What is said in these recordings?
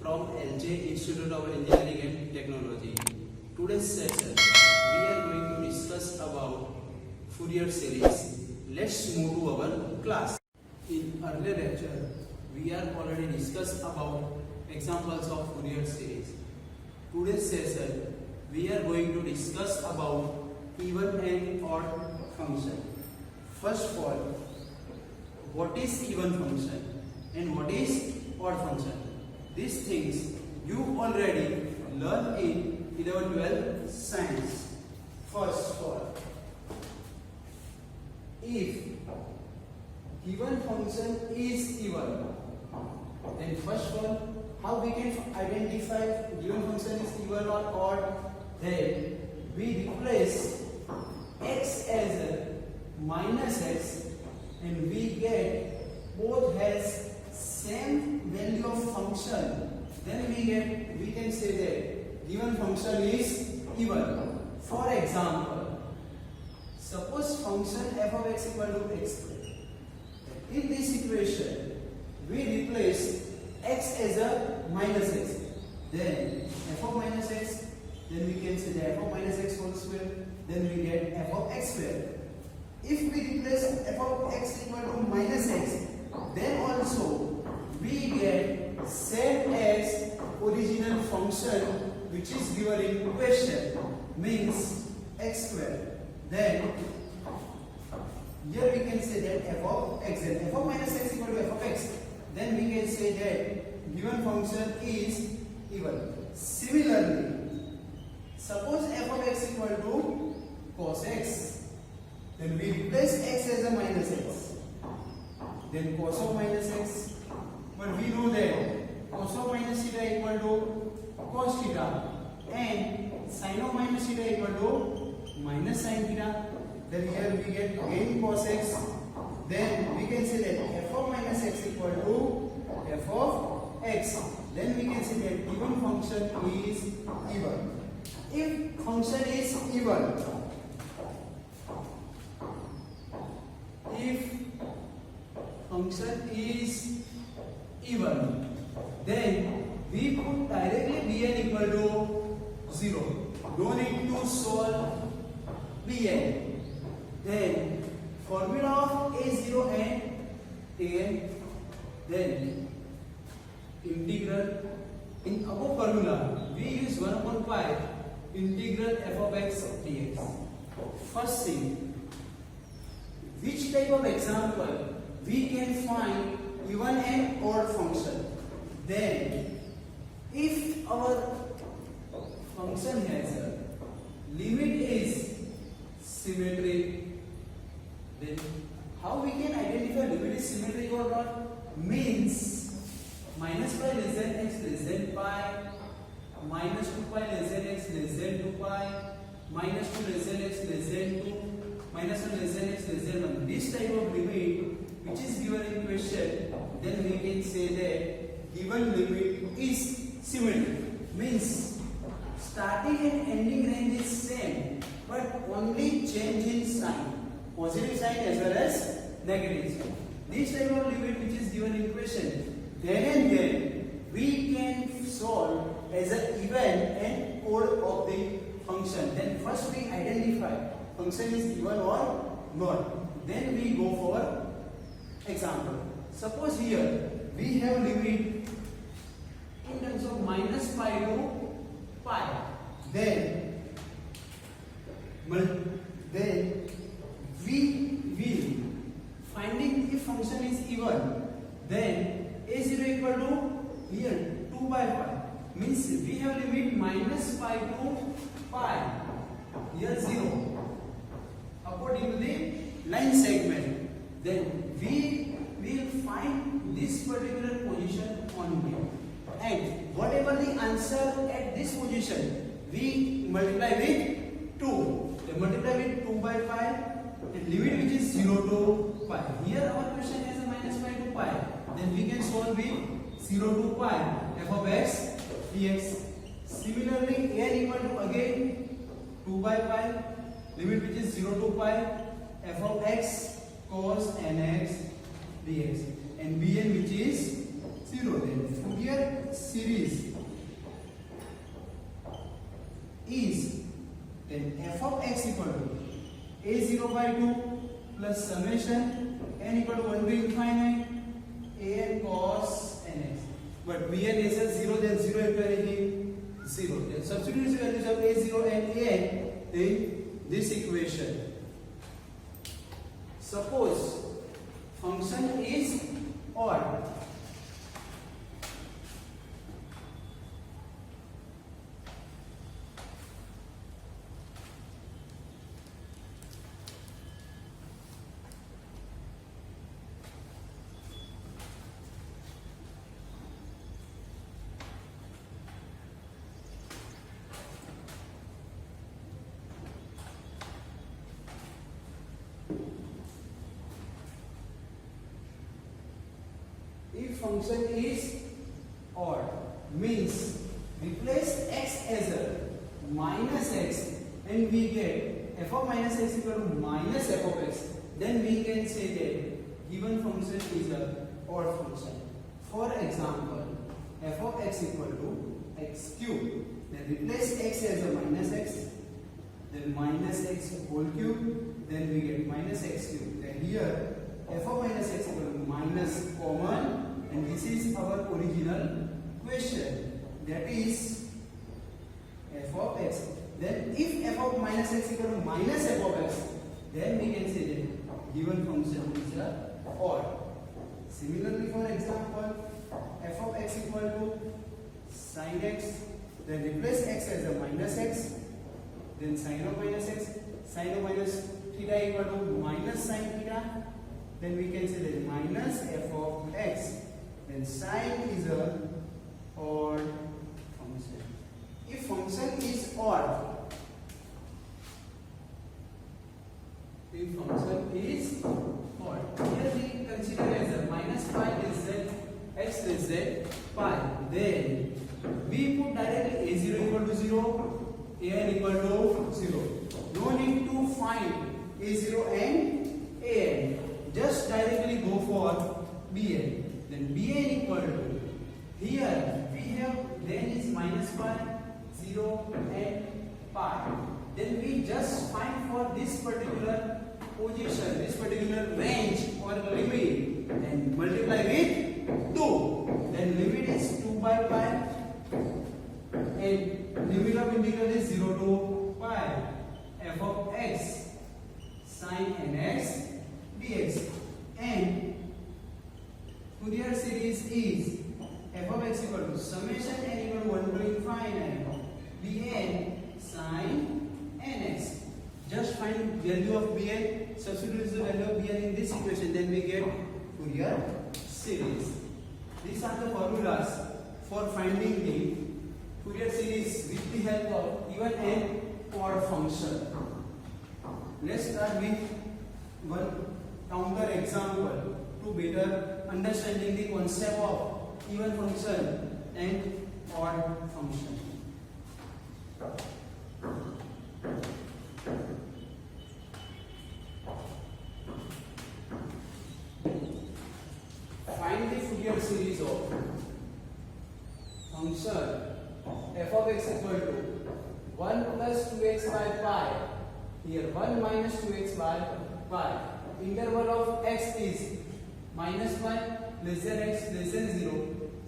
from LJIET Institute of Engineering and Technology. Today's session we are going to discuss about Fourier Series. Let's move to our class. In earlier lecture we are already discussed about examples of Fourier Series. Today's session we are going to discuss about even and odd function. First of all, what is even function and what is odd function? These things you already learned in 11-12 science. First of all, if given function is even, then first of all, how we can identify given function is even or odd? Then we replace x as a minus x and we get both has same value of function. Then we can say that given function is even. For example, suppose function f of x equal to x square. In this equation we replace x as a minus x. Then f of minus x, then we can say that f of minus x whole square. Then we get f of x square. If we replace f of x equal to minus x, then also we get same as original function which is given in question, means x square. Then here we can say that f of x, and f of minus x equal to f of x. Then we can say that given function is even. Similarly, suppose f of x equal to cos x. Then we replace x as a minus x. Then cos of minus x. But we know that cos of minus theta equal to cos theta and sin of minus theta equal to minus sin theta. Then here we get again cos x. Then we can say that f of minus x equal to f of x. Then we can say that given function is even. If function is even, then we put directly bn equal to 0. No need to solve bn. Then formula of a0 and an, then integral. In above formula we use 1 upon pi integral f of x dx. First thing, which type of example we can find even and odd function? Then if our function has a limit is symmetric, then how we can identify limit is symmetric or not? Means minus pi less than x less than pi, minus 2 pi less than x less than 2 pi, minus 2 less than x less than 2, minus 1 less than x less than 1. This type of limit which is given in question, then we can say that given limit is symmetric. Means starting and ending range is same, but only change in sign, positive sign as well as negative sign. This type of limit which is given in question, then and then we can solve as an even and odd of the function. Then first we identify function is even or not. Then we go for example. Suppose here we have limit in terms of minus pi to pi. Then we will finding if function is even. Then a0 equal to here 2 by pi. Means we have limit minus pi to pi. Here 0. According to the line segment. Then we will find this particular position only. And whatever the answer at this position, we multiply with 2. Then multiply with 2 by pi. And limit which is 0 to pi. Here our question has a minus pi to pi. Then we can solve with 0 to pi f of x dx. Similarly, n equal to again 2 by pi, limit which is 0 to pi f of x cos nx dx, and bn which is 0. Then Fourier series equal to a0 by 2 plus summation n equal to 1 to infinite an cos nx. But bn is a 0, then 0 equality 0. Then substitute the values of a0 and an in this equation. Suppose function is odd. If function is odd, means replace x as a minus x and we get f of minus x equal to minus f of x, then we can say that given function is a odd function. For example, f of x equal to x cube, then replace x as a minus x, then minus x whole cube, then we get minus x cube. Then here f of minus x equal to minus common, and this is our original question, that is f of x. Then if f of minus x equal to minus f of x, then we can say that given function is a odd. Similarly, for example, f of x equal to sin x, then replace x as a minus x, then sin of minus x, sin of minus theta equal to minus sin theta, then we can say that minus f of x. Then sin is a odd function. If function is odd, here we consider as a minus pi is z, x is z, pi. Then we put directly a0 equal to 0, an equal to 0. No need to find a0 and an. Just directly go for bn. Then bn equal to, here we have then is minus pi, 0 and pi. Then we just find for this particular position, this particular range or limit, and multiply with 2. Then limit is 2 by pi and limit of integral is 0 to pi f of x sin nx dx. And Fourier series is f of x equal to summation n equal to 1 to infinite bn sin nx. Just find value of bn, substitute the value of bn in this equation, then we get Fourier series. These are the formulas for finding the Fourier series with the help of even and odd function. Let's start with one counter example to better understanding the concept of even function and odd function. Find the Fourier series of function f of x equal to 1 plus 2x by pi. Here 1 minus 2x by pi. Interval of x is minus pi less than x less than 0,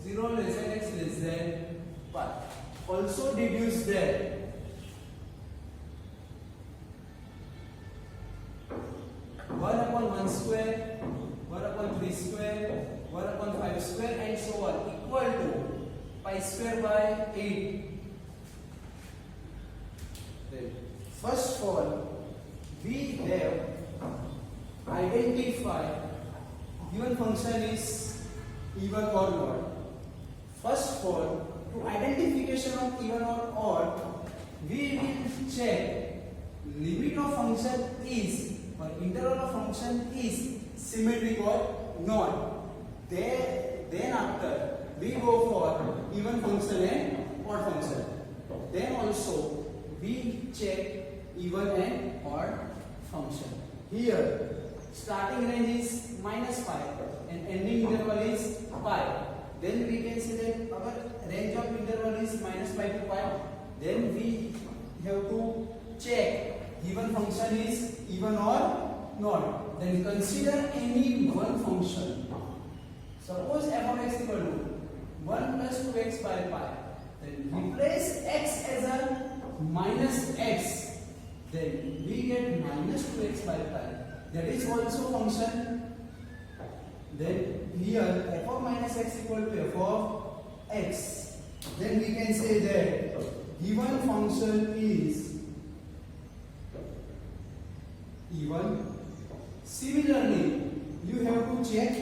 0 less than x less than pi. Also deduce that 1 upon 1 square, 1 upon 3 square, 1 upon 5 square and so on equal to pi square by 8. Then first of all we have identify given function is even or odd. First of all, to identification of even or odd, we will check limit of function is or interval of function is symmetric or not. Then after we go for even function and odd function. Then also we check even and odd function. Here starting range is minus pi and ending interval is pi. Then we can say that our range of interval is minus pi to pi. Then we have to check given function is even or not. Then consider any one function. Suppose f of x equal to 1 plus 2x by pi. Then replace x as a minus x. Then we get minus 2x by pi. That is also function. Then here f of minus x equal to f of x. Then we can say that given function is even. Similarly, you have to check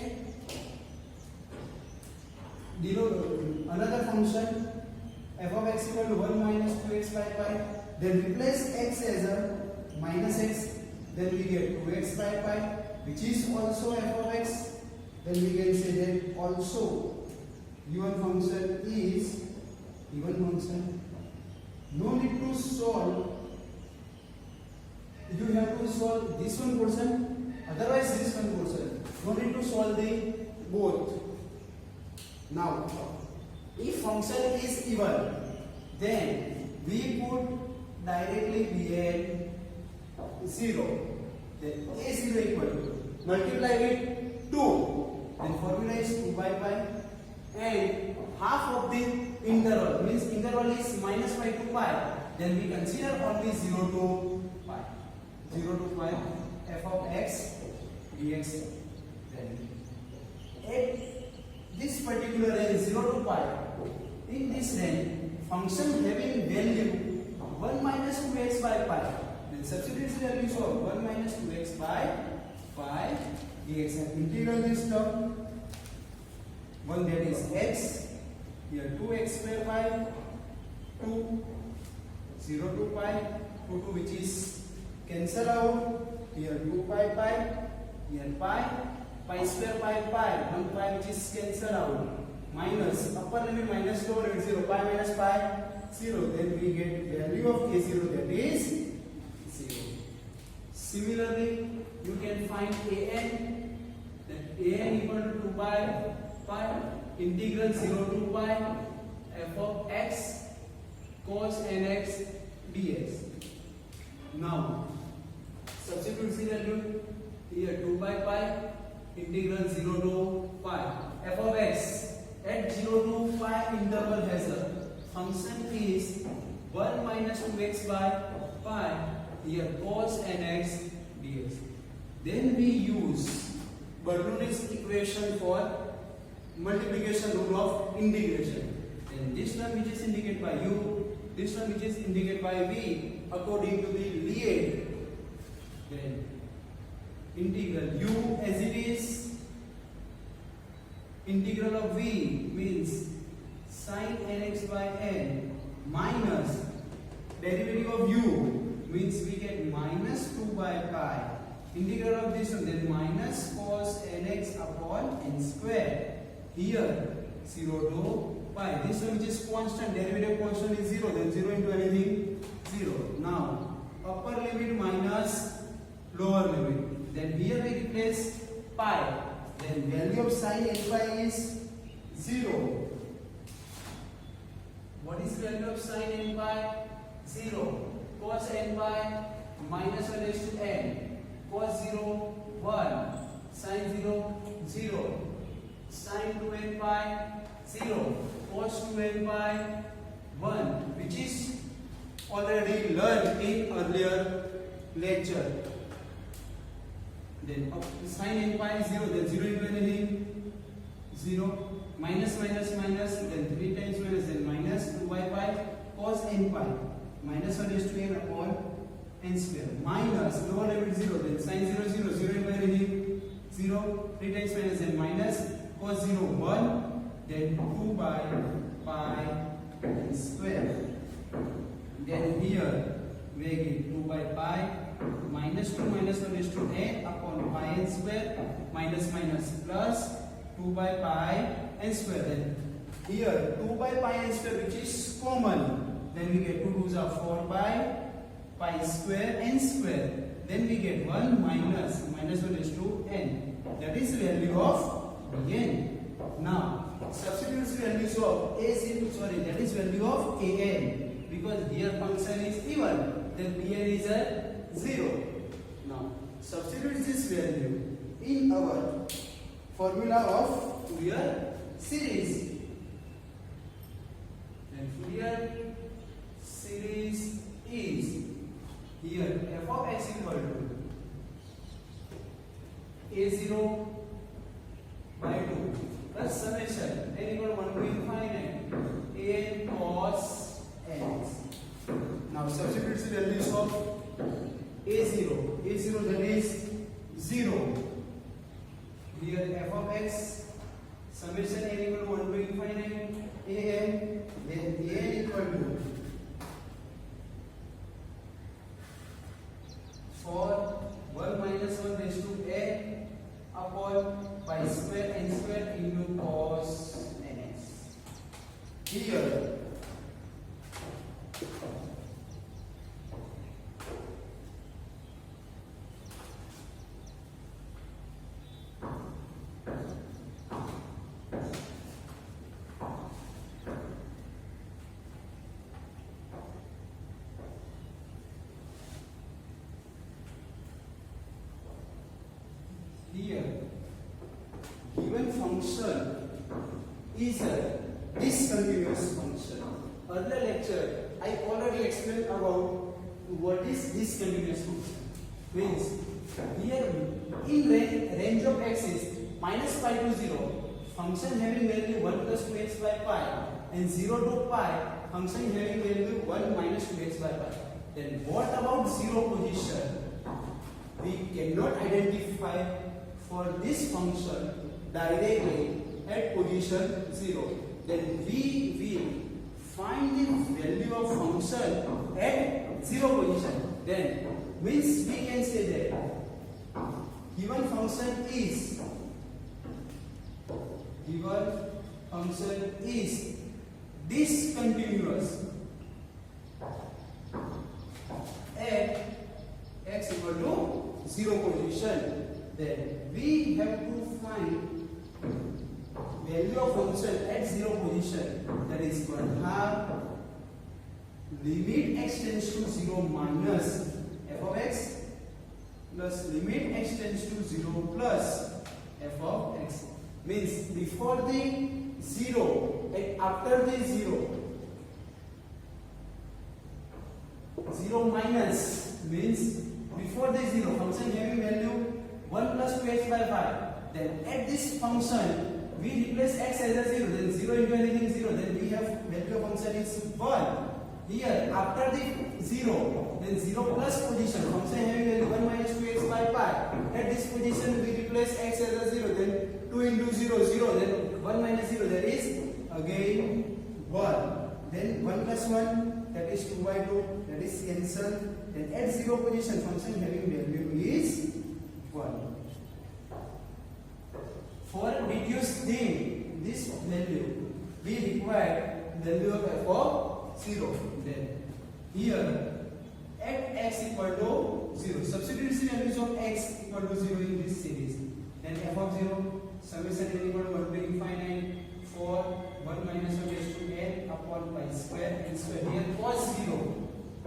another function f of x equal to 1 minus 2x by pi. Then replace x as a minus x. Then we get 2x by pi, which is also f of x. Then we can say that also given function is even function. No need to solve. You have to solve this one portion, otherwise this one portion. No need to solve the both. Now, if function is even, then we could directly be at 0. Then a0 equal to multiply with 2. Then formula is 2 by pi, and half of the interval means interval is minus pi to pi. Then we consider only 0 to pi. 0 to pi f of x dx. Then at this particular range 0 to pi, in this range function having value 1 minus 2x by pi, then substitute the values of 1 minus 2x by pi dx and integral this term. One that is x, here 2x square by 2, 0 to pi, 2 which is cancel out, here 2 pi pi, here pi, pi square pi pi, 1 pi which is cancel out, minus upper limit minus lower limit 0, pi minus pi 0, then we get value of a0, that is 0. Similarly, you can find an, that an equal to 2 pi integral 0 to pi f of x cos nx dx. Now substitute the value here 2 by pi integral 0 to pi f of x at 0 to pi interval has a function is 1 minus 2x by pi, here cos nx dx. Then we use Bernoulli's equation for multiplication rule of integration. Then this term which is indicated by u, this term which is indicated by v according to the LJIET. Then integral u as it is, integral of v means sin nx by n minus derivative of u means we get minus 2 by pi, integral of this one, then minus cos nx upon n square. Here 0 to pi, this one which is constant, derivative constant is 0, then 0 into anything 0. Now upper limit minus lower limit, then here we replace pi, then value of sin n pi is 0. What is value of sin n pi? 0. Cos n pi minus 1 raised to n, cos 0 1, sin 0 0, sin 2n pi 0, cos 2n pi 1, which is already learned in earlier lecture. Then sin n pi 0, then 0 into anything 0, minus minus minus, then 3 times minus, then minus 2 by pi cos n pi minus 1 is to n upon n square, minus lower limit 0, then sin 0 0, 0 into anything 0, 3 times minus, then minus cos 0 1, then 2 by pi n square. Then here we get 2 by pi minus 2 minus 1 is to n upon pi n square, minus minus plus 2 by pi n square. Then here 2 by pi n square which is common, then we get 2 2s are 4 by pi square n square. Then we get 1 minus 1 is to n, that is value of n. Now substitute values of that is value of an, because here function is even, then bn is a 0. Now substitute this value in our formula of Fourier series. And Fourier series is here f of x equal to a0 by 2 plus summation n equal to 1 to infinite a cos nx. Now substitute the values of a0 that is 0. Here f of x summation n equal to 1 to infinite an, then an equal to for 1 minus 1 raised to n upon pi square n square into cos nx. Here given function is a discontinuous function. Earlier lecture I already explained about what is discontinuous function. Means here in range of x is minus pi to 0, function having value 1 plus 2x by pi, and 0 to pi, function having value 1 minus 2x by pi. Then what about 0 position? We cannot identify for this function directly at position 0. Then we will find the value of function at 0 position. Then means we can say that given function is discontinuous at x equal to 0 position. Then we have to find value of function at 0 position, that is 1/2 limit x tends to 0 minus f of x plus limit x tends to 0 plus f of x. Means before the 0 and after the 0 minus means before the 0 function having value 1 plus 2x by 5. Then at this function we replace x as a 0. Then 0 into anything 0. Then we have value of function is 1. Here after the 0, then 0 plus position, function having value 1 minus 2x by pi. At this position we replace x as a 0. Then 2 into 0, 0. Then 1 minus 0, that is again 1. Then 1 plus 1, that is 2 by 2, that is cancelled. Then at 0 position, function having value is 1. For reducing this value, we require value of f of 0. Then here at x equal to 0, substitute the values of x equal to 0 in this series. Then f of 0, summation n equal to 1 to infinite for 1 minus 1 raised to n upon pi square n square. Here cos 0.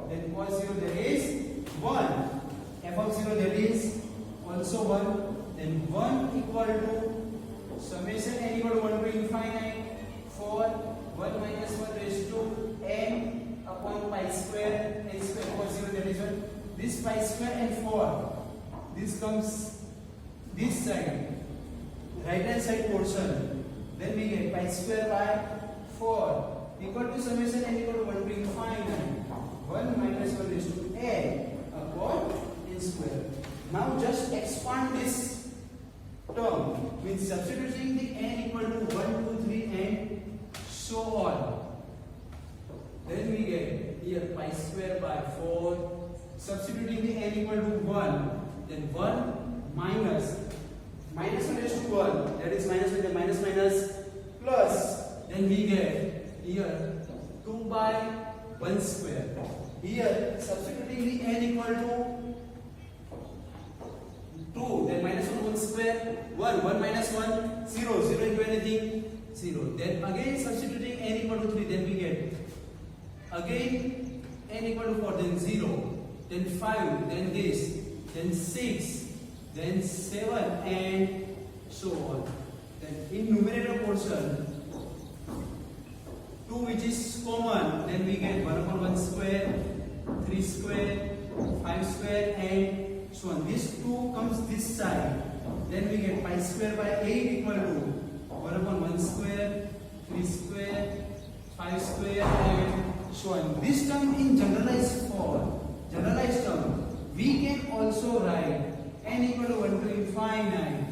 Then cos 0, that is 1. F of 0, that is also 1. Then 1 equal to summation n equal to 1 to infinite for 1 minus 1 raised to n upon pi square n square cos 0, that is 1. This pi square and 4, this comes this side, right hand side portion. Then we get pi square by 4 equal to summation n equal to 1 to infinite 1 minus 1 raised to n upon n square. Now just expand this term, means substituting the n equal to 1, 2, 3 and so on. Then we get here pi square by 4, substituting the n equal to 1, then 1 minus 1 raised to 1, that is minus 1, then minus plus, then we get here 2 by 1 square. Here substituting the n equal to 2, then minus 1 square, 1 minus 1, 0 into anything 0. Then again substituting n equal to 3, then we get again n equal to 4, then 0. then 5, then this, then 6, then 7, and so on. Then in numerator portion, 2 which is common, then we get 1 upon 1 square, 3 square, 5 square, and so on. This 2 comes this side, then we get pi square by 8 equal to 1 upon 1 square, 3 square, 5 square, and so on. This term in generalized term, we can also write n equal to 1 to infinite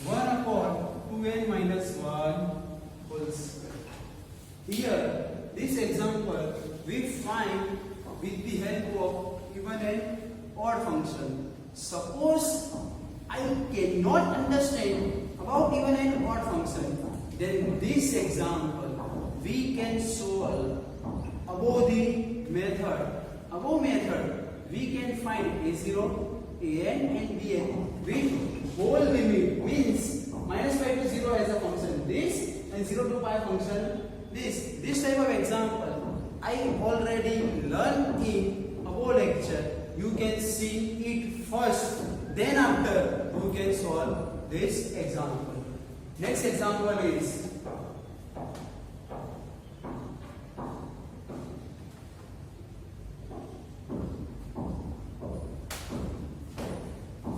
1 upon 2n minus 1 whole square. Here, this example we find with the help of even and odd function. Suppose I cannot understand about even and odd function, then this example we can solve above the method. Above method we can find a0, an and bn with whole limit, means minus pi to 0 as a function this, and 0 to pi function this. This type of example I already learned in above lecture. You can see it first, then after you can solve this example. Next example is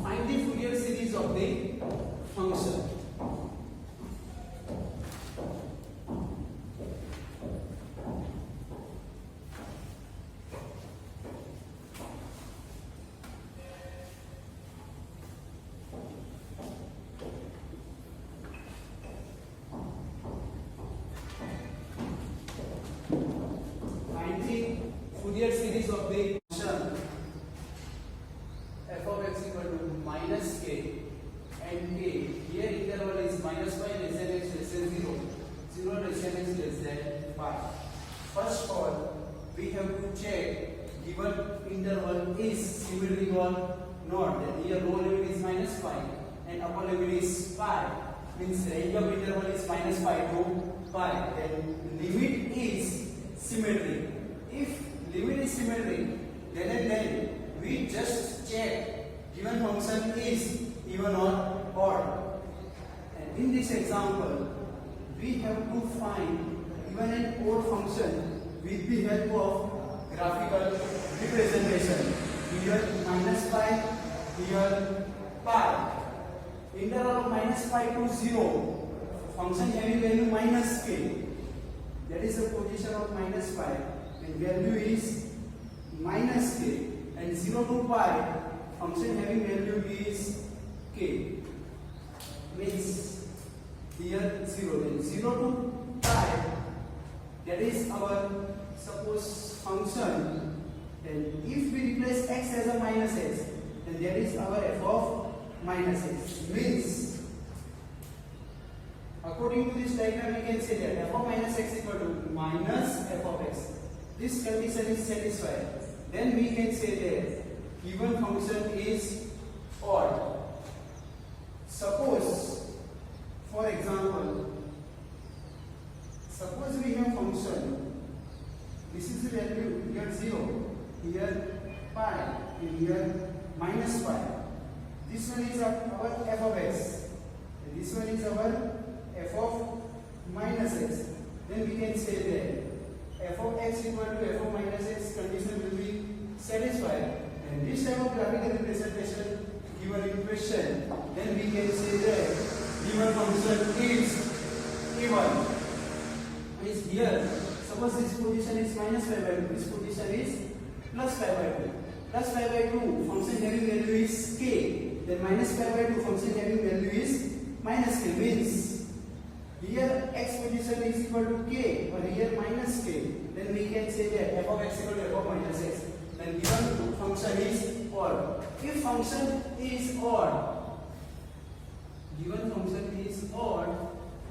find the Fourier series of the function. Fourier series of the function f of x equal to minus k and k. Here interval is minus pi less than x less than 0, 0 less than x less than pi. First of all, we have to check given interval is symmetric or not. Then here lower limit is minus pi and upper limit is pi. Means range of interval is minus pi to pi. Then limit is symmetric. If limit is symmetric, then and then we just check given function is even or odd. And in this example, we have to find even and odd function with the help of graphical representation. Here minus pi, here pi. Interval of minus pi to 0, function having value minus k. That is the position of minus pi. And value is minus k, and 0 to pi function having value is k, means here 0, then 0 to pi, that is our suppose function. Then if we replace x as a minus x, then that is our f of minus x, means according to this diagram we can say that f of minus x equal to minus f of x. This condition is satisfied. Then we can say that given function is odd. Suppose, for example, suppose we have function. This is the value, here 0, here pi, and here minus pi. This one is our f of x, and this one is our f of minus x. Then we can say that f of x equal to f of minus x condition will be satisfied, and this type of graphical representation given in question, then we can say that given function is even. Means here, suppose this position is minus pi by 2, this position is plus pi by 2. Plus pi by 2, function having value is k, then minus pi by 2, function having value is minus k, means here x position is equal to k or here minus k, then we can say that f of x equal to f of minus x. Then given function is odd. If function is odd, given function is odd,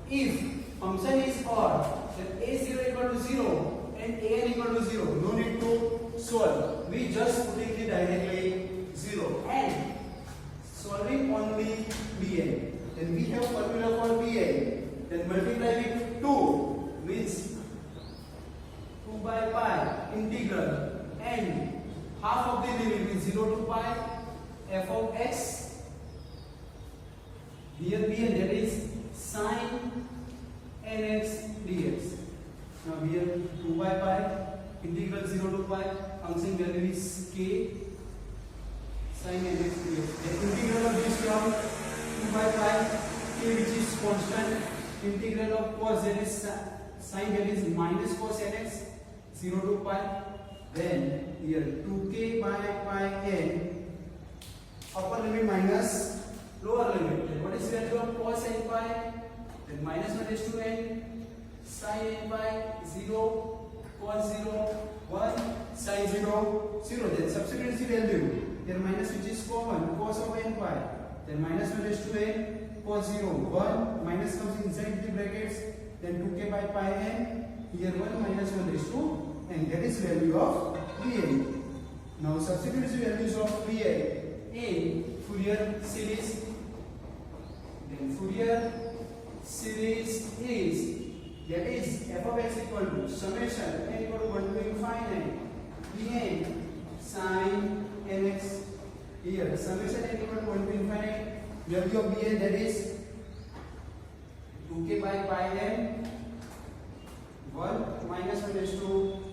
if function is odd, then a0 equal to 0 and an equal to 0, no need to solve. We just put it directly 0 and solving only bn. Then we have formula for bn. Then multiply with 2, means 2 by pi integral n half of the limit is 0 to pi f of x. Here Bn, that is sin nx dx. Now here 2 by pi integral 0 to pi, function value is k sin nx dx. The integral of this term 2 by pi k, which is constant. Integral of cos z is sin, that is minus cos nx 0 to pi. Then here 2k by pi n, upper limit minus lower limit. Then what is the value of cos n pi? Then minus 1 raised to n sin n pi 0, cos 0 1, sin 0 0. Then substitute the value. Here minus, which is common, cos of n pi. Then minus 1 raised to n cos 0 1, minus comes inside the brackets. Then 2k by pi n. Here 1 minus 1 raised to n, that is value of Vn. Now substitute the values of Vn in Fourier series. Then Fourier series is, that is f of x equal to summation n equal to 1 to infinite Vn sin nx. Here summation n equal to 1 to infinite, value of Vn, that is 2k by pi n 1 minus 1 raised to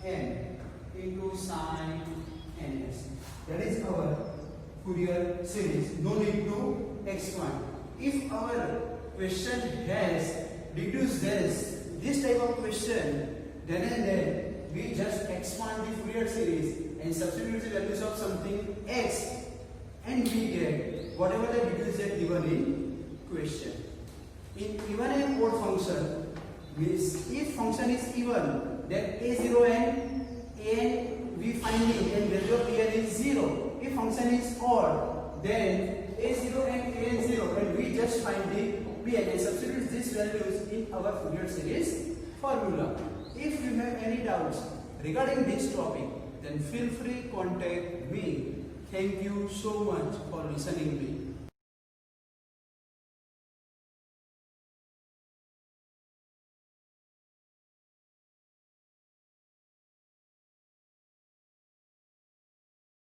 n into sin nx. That is our Fourier series. No need to expand. If our question has deduced this type of question, then and then we just expand the Fourier series and substitute the values of something x, and we get whatever the deduced that given in question. In even and odd function, means if function is even, then a0 and an we find it, and value of an is 0. If function is odd, then a0 and an 0, and we just find the bn and substitute these values in our Fourier series formula. If you have any doubts regarding this topic, then feel free contact me. Thank you so much for listening me.